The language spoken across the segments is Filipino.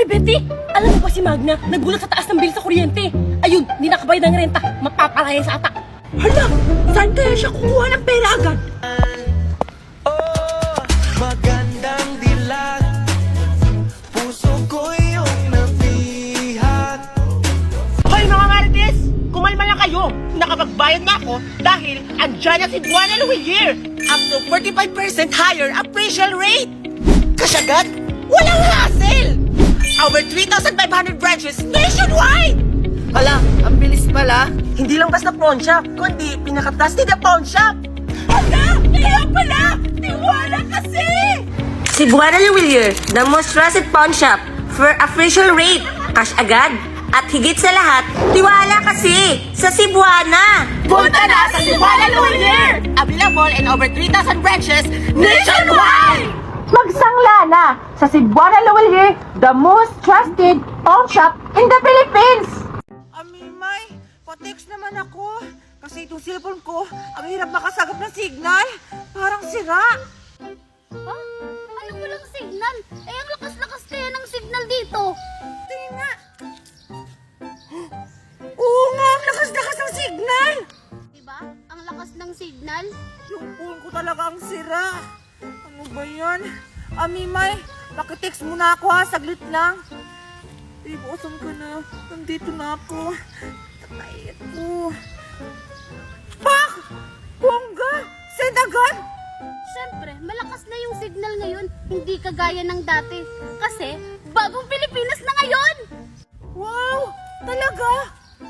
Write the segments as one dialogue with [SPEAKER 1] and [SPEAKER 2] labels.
[SPEAKER 1] Betty, alam mo ba si Magna, nagulat sa taas ng bill sa kuryente. Ayun, di nakabayad ng renta, mapapalaya sa atak.
[SPEAKER 2] Hala, saan kaya siya kukuha ng pera agad?
[SPEAKER 3] Oh, magandang dilag. Puso ko yung nabihat.
[SPEAKER 2] Hoy mga Marites! Kumalma lang kayo! Nakapagbayad na ako dahil andyan na si Buwan Luwier! Up to 45% higher appraisal rate! Kasagad, walang hassle! Over 3,500 branches nationwide! Hala, ang bilis pala. Hindi lang basta pawn shop, kundi pinaka-trusted na pawn shop! Hala, kaya pala! Tiwala kasi!
[SPEAKER 4] Si Buwana Luwier, the most trusted pawn shop for official rate, cash agad, at higit sa lahat, tiwala kasi sa Cebuana!
[SPEAKER 2] Punta na sa Buwana Luwier! Available in over 3,000 branches nationwide!
[SPEAKER 5] Magsangla na sa Cebuana Luwier, the most trusted pawn shop in the Philippines!
[SPEAKER 2] Amimay, pa-text naman ako. Kasi itong cellphone ko, ang hirap makasagap ng signal. Parang sira.
[SPEAKER 6] Ha? Anong walang signal? Eh, ang lakas-lakas kaya ng signal dito.
[SPEAKER 2] Tingin nga. Oo nga, ang lakas-lakas ng signal.
[SPEAKER 6] Diba? Ang lakas ng signal.
[SPEAKER 2] Yung phone ko talaga ang sira. Ano ba yan? Amimay, pakitext muna ako ha, saglit lang. Babe, awesome ka na. Nandito na ako. Tatay ko. Pak! Bongga! Send agad!
[SPEAKER 6] Siyempre, malakas na yung signal ngayon. Hindi kagaya ng dati. Kasi, bagong Pilipinas na ngayon!
[SPEAKER 2] Wow! Talaga?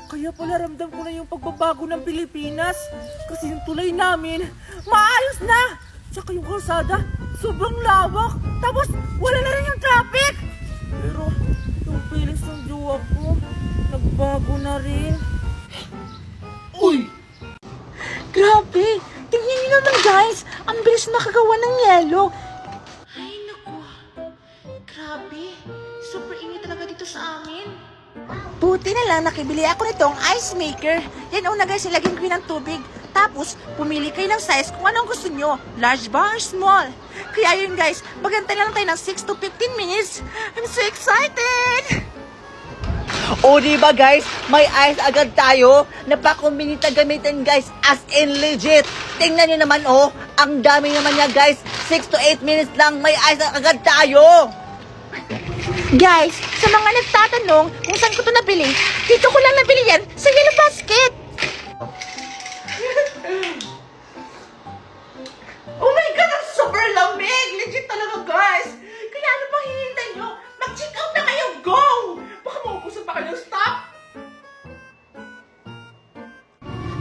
[SPEAKER 2] Kaya pala ramdam ko na yung pagbabago ng Pilipinas. Kasi yung tulay namin, maayos na! Tsaka yung kalsada, sobrang lawak. Tapos, wala na rin yung traffic. Pero, yung feelings ng jowa ko, nagbago na rin. Uy! Grabe! Tingnan niyo naman guys! Ang bilis makagawa ng yelo. Ay, naku. Grabe. Super init talaga dito sa amin. Buti na lang nakibili ako nitong ice maker. Yan una guys, ilagyan ko yun ng tubig. Tapos, pumili kayo ng size kung anong gusto nyo. Large ba or small? Kaya yun guys, magantay lang tayo ng 6 to 15 minutes. I'm so excited! O diba guys, may ice agad tayo. Napakumbinita gamitin guys, as in legit. Tingnan nyo naman oh, ang dami naman niya guys. 6 to 8 minutes lang, may ice agad tayo. Guys, sa mga nagtatanong kung saan ko ito nabili, dito ko lang nabili yan sa Yellow Basket. Oh my God, ang super lamig! Legit talaga guys! Kaya ano pang hinihintay nyo? Mag-check out na kayo, go! Baka maubusan pa kayo ng stock.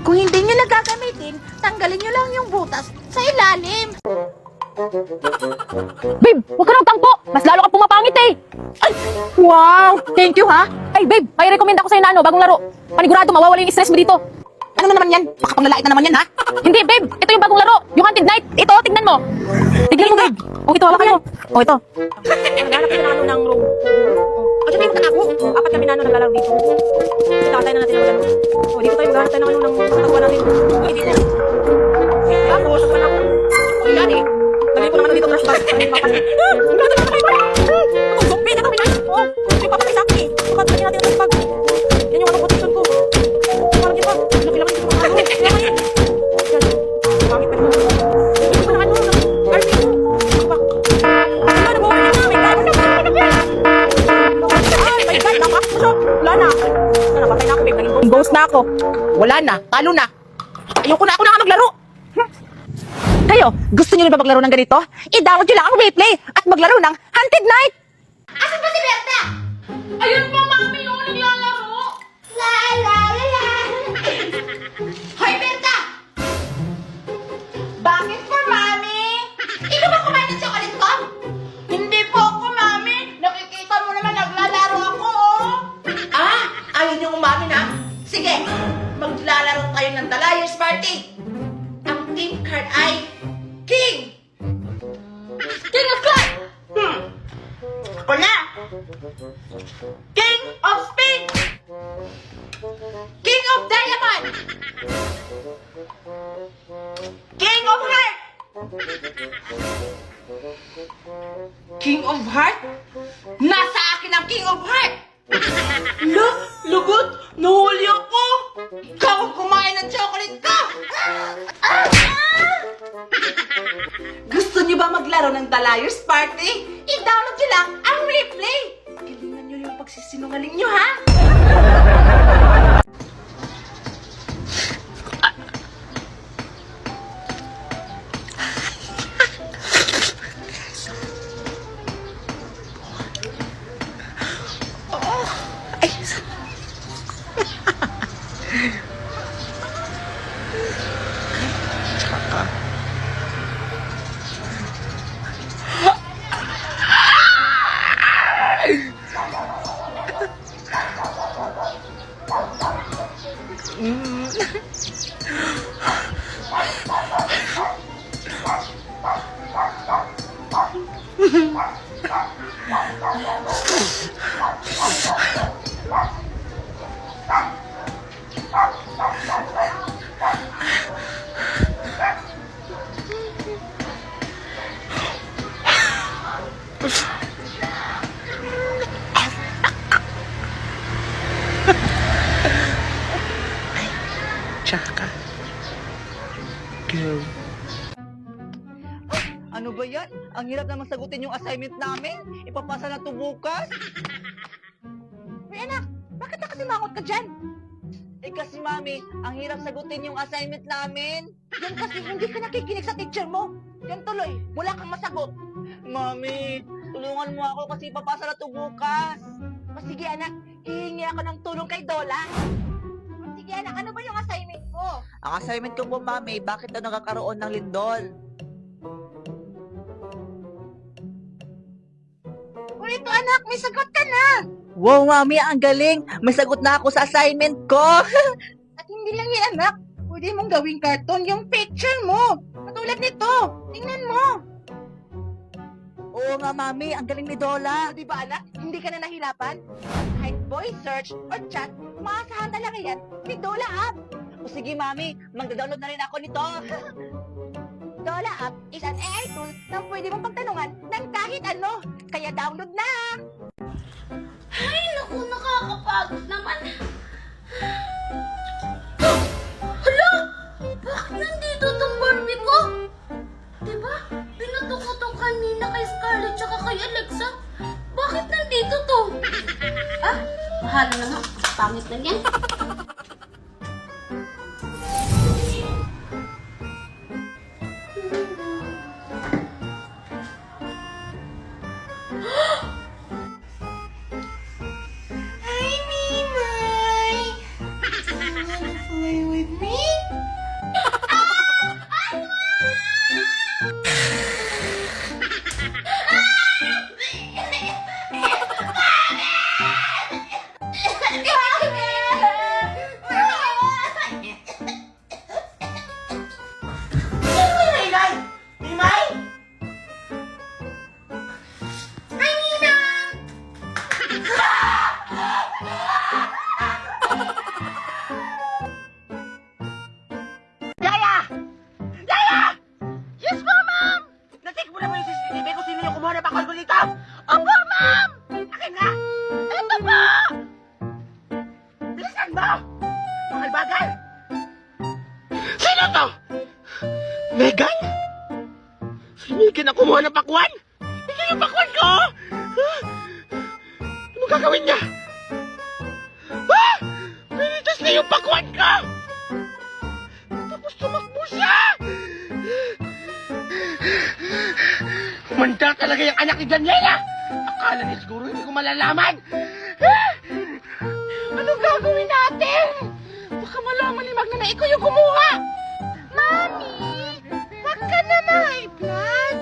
[SPEAKER 2] Kung hindi nyo nagagamitin, tanggalin nyo lang yung butas sa ilalim.
[SPEAKER 1] Babe, huwag ka nang tampo! Mas lalo ka pumapangit eh!
[SPEAKER 2] Ay! Wow! Thank you ha!
[SPEAKER 1] Ay babe, may recommend ako sa'yo na bagong laro. Panigurado, mawawala yung stress mo dito.
[SPEAKER 2] Ano na naman yan? Baka panglait na naman yan ha?
[SPEAKER 1] Hindi babe, ito yung bagong laro. Yung Hunted Night. Ito, tignan mo. Tignan mo babe. O ito, hawakan mo. O ito. Naghanap ka na ng room. O dyan tayo magkakako. Apat kami na naglalaro dito. Tatay na natin ang magano. O dito tayo maghanap tayo ng pagkatawa natin. O dito. Tapos, sa panak. O yan eh. Dali ko naman dito crush bus. Ano yung papas? Ang ganda naman kayo. Ako, zombie na kami na. O, yung papas sa akin eh. Bakit lagyan natin ang pag. Yan yung anong protection ko. Parang yun pa. Laki naman yung mga ano. Kaya ngayon. Yan. Pangit pa rin. Ito pa naman yung army ko. Bakbak. Wala na, bawal na. May gano'n na. Ay, my God. Napak mo siya. Wala na. Napatay na ako, babe. Naging ghost na ako.
[SPEAKER 2] Wala na, talo na. Ayoko na, ako na nga maglaro.
[SPEAKER 5] Kayo, gusto nyo na ba maglaro ng ganito? I-download nyo lang ang replay at maglaro ng Hunted Night!
[SPEAKER 6] Asan ba si Berta? Ayun po, mami, yung naglalaro. La la la la. Hoy, Berta!
[SPEAKER 2] Bakit po, mami?
[SPEAKER 6] Ikaw ba kumain ng chocolate ko?
[SPEAKER 2] Hindi po ako, mami. Nakikita mo naman naglalaro ako, oh. Ah, ayaw niyo umamin, ha? Sige, maglalaro tayo ng Dalayers Party. Ang team card ay King!
[SPEAKER 6] King of Club!
[SPEAKER 2] Ako na! King of Spades! King of Diamond! King of Heart! King of Heart? Nasa akin ang King of
[SPEAKER 4] party? I-download nyo lang ang replay. Galingan nyo yung pagsisinungaling nyo, ha?
[SPEAKER 3] Tsaka. Go.
[SPEAKER 2] Ano ba yan? Ang hirap naman sagutin yung assignment namin. Ipapasa na to bukas. Uy anak, bakit nakasimangot ka dyan? Eh kasi mami, ang hirap sagutin yung assignment namin. Yan kasi hindi ka nakikinig sa teacher mo. Yan tuloy, wala kang masagot. Mami, tulungan mo ako kasi ipapasa na to bukas. O sige anak, hihingi ako ng tulong kay Dola. O sige anak, ano ba yung assignment mo? Ang assignment ko po mami, bakit daw nagkakaroon ng lindol? O ito anak, may sagot ka na! Wow, mami, ang galing! May sagot na ako sa assignment ko! At hindi lang yan, anak. Pwede mong gawing cartoon yung picture mo. Katulad nito. Tingnan mo. Oo nga, mami. Ang galing ni Dola. Di ba, anak? Hindi ka na nahirapan? Kahit voice search or chat, maasahan talaga yan ni Dola app. O sige, mami. Magda-download na rin ako nito. Dola app is an AI tool na pwede mong pagtanungan ng kahit ano. Kaya download na!
[SPEAKER 6] Ay, naku, nakakapagod naman. Hala! Bakit nandito tong Barbie ko? Diba? Binato ko to kanina kay Scarlett tsaka kay Alexa. Bakit nandito to? Ah, bahala na nga. Pangit na yan.
[SPEAKER 4] Hi, Mimay! Wanna play with me?
[SPEAKER 2] Yes po, ma'am! Natik mo na ba yung CCTV kung sino yung kumuha na bakal ko dito? Opo, ma'am! Akin nga! Ito po! Bilisan mo! Bakal-bakal!
[SPEAKER 3] Sino to? Megan? Si Megan ang kumuha ng pakwan? Ito yung pakwan ko! Anong gagawin niya? Pinitas na yung pakwan ko! Tapos tumakbo siya! Manda talaga yung anak ni Daniela! Akala niya siguro hindi ko malalaman! Anong gagawin natin? Baka malaman ni Magna na ikaw yung kumuha!
[SPEAKER 6] Mami! Huwag ka na ma-high blood!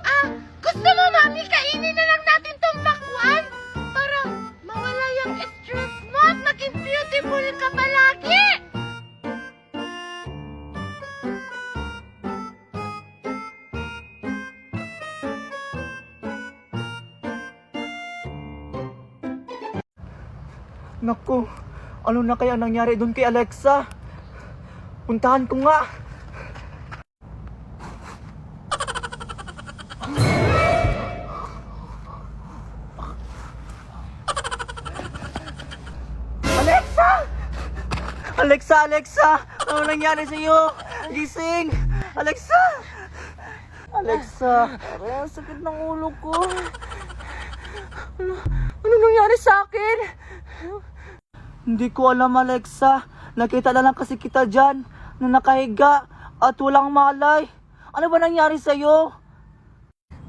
[SPEAKER 6] Ah, gusto mo, Mami, kainin na lang natin tong pakwan para mawala yung stress mo at maging beautiful ka palagi!
[SPEAKER 2] Naku, ano na kaya nangyari doon kay Alexa? Puntahan ko nga. Alexa! Alexa, Alexa! Ano nangyari sa iyo? Gising! Alexa! Alexa, aray, ang sakit ng ulo ko. Ano nangyari sa akin? Hindi ko alam, Alexa. Nakita na lang kasi kita dyan na nakahiga at walang malay. Ano ba nangyari sa'yo?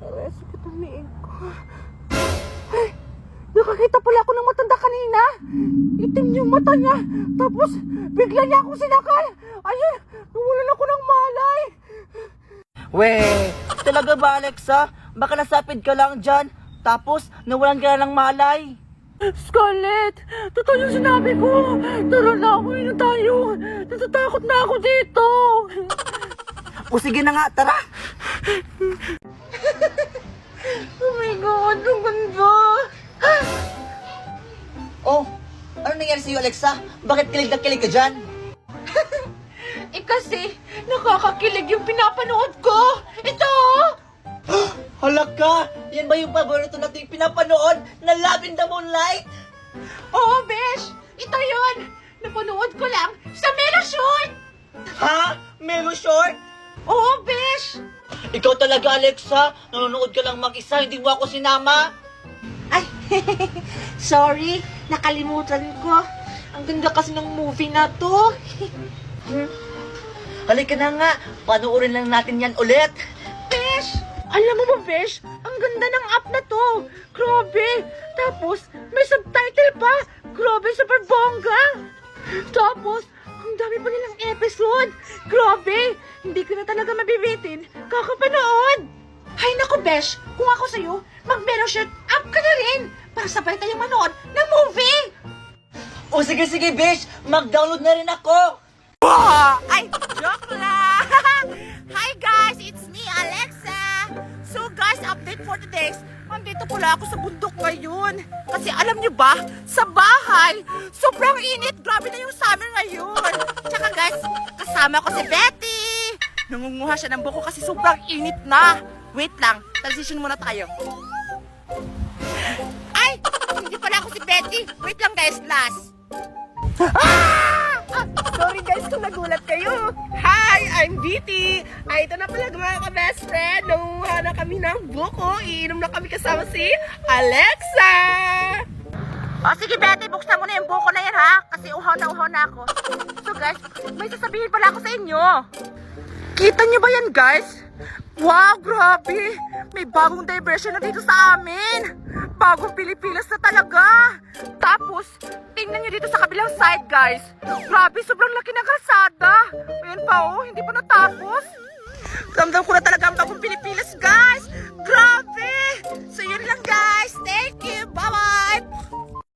[SPEAKER 2] Aray, sakit ang liig ko. Ay, nakakita pala ako ng matanda kanina. Itim yung mata niya. Tapos, bigla niya akong sinakal. Ayun, nawalan ako ng malay. Weh, talaga ba, Alexa? Baka nasapid ka lang dyan. Tapos, nawalan ka na ng malay. Scarlett, totoo yung sinabi ko. Tara na, uwi na tayo. Natatakot na ako dito. O sige na nga, tara. Oh my God, ang ganda. Oh, ano nangyari sa'yo, Alexa? Bakit kilig na kilig ka dyan?
[SPEAKER 1] Kasi nakakakilig yung pinapanood ko. Ito!
[SPEAKER 2] Hala ka! Yan ba yung paborito nating pinapanood na Love in the Moonlight?
[SPEAKER 1] Oo, besh! Ito yun! Napanood ko lang sa Melo Short!
[SPEAKER 2] Ha? Melo Short?
[SPEAKER 1] Oo, besh!
[SPEAKER 2] Ikaw talaga, Alexa. Nanonood ka lang mag-isa, hindi mo ako sinama.
[SPEAKER 5] Ay, sorry, nakalimutan ko. Ang ganda kasi ng movie na to.
[SPEAKER 2] Halika na nga, panoorin lang natin yan ulit.
[SPEAKER 1] Besh! Alam mo ba, besh? Ang ganda ng app na to! Grabe! Tapos, may subtitle pa! Grabe, super bongga! Tapos, ang dami pa nilang episode! Grabe! Hindi ko na talaga mabibitin kakapanood! Hay nako, besh! Kung ako sa'yo, mag-Melo Short app ka na rin! Para sabay tayong manood ng movie!
[SPEAKER 2] O sige, Bish, mag-download na rin ako.
[SPEAKER 1] Ay, joke lang! Hi guys, it's me, Alexa! So guys, update for today. Andito pala ako sa bundok ngayon. Kasi alam nyo ba, sa bahay, sobrang init. Grabe na yung summer ngayon. Tsaka guys, kasama ko si Betty. Nangunguha siya ng buko kasi sobrang init na. Wait lang, transition muna tayo. Ay, hindi pala ako si Betty. Wait lang guys, last. Sorry guys kung nagulat kayo. Hi, I'm BT. Ay, ito na pala mga ka-best friend. Nangunguha na kami ng buko. Iinom na kami kasama si Alexa. O sige Betty, buksan mo na yung buko na yan ha. Kasi uhaw na ako. So guys, may sasabihin pala ako sa inyo. Kita nyo ba yan guys? Wow, grabe! May bagong diversion na dito sa amin! Bagong Pilipinas na talaga! Tapos, tingnan nyo dito sa kabilang side, guys! Grabe, sobrang laki ng kalsada! Ayan pa, oh, hindi pa natapos! Ramdam ko na talaga ang bagong Pilipinas, guys! Grabe!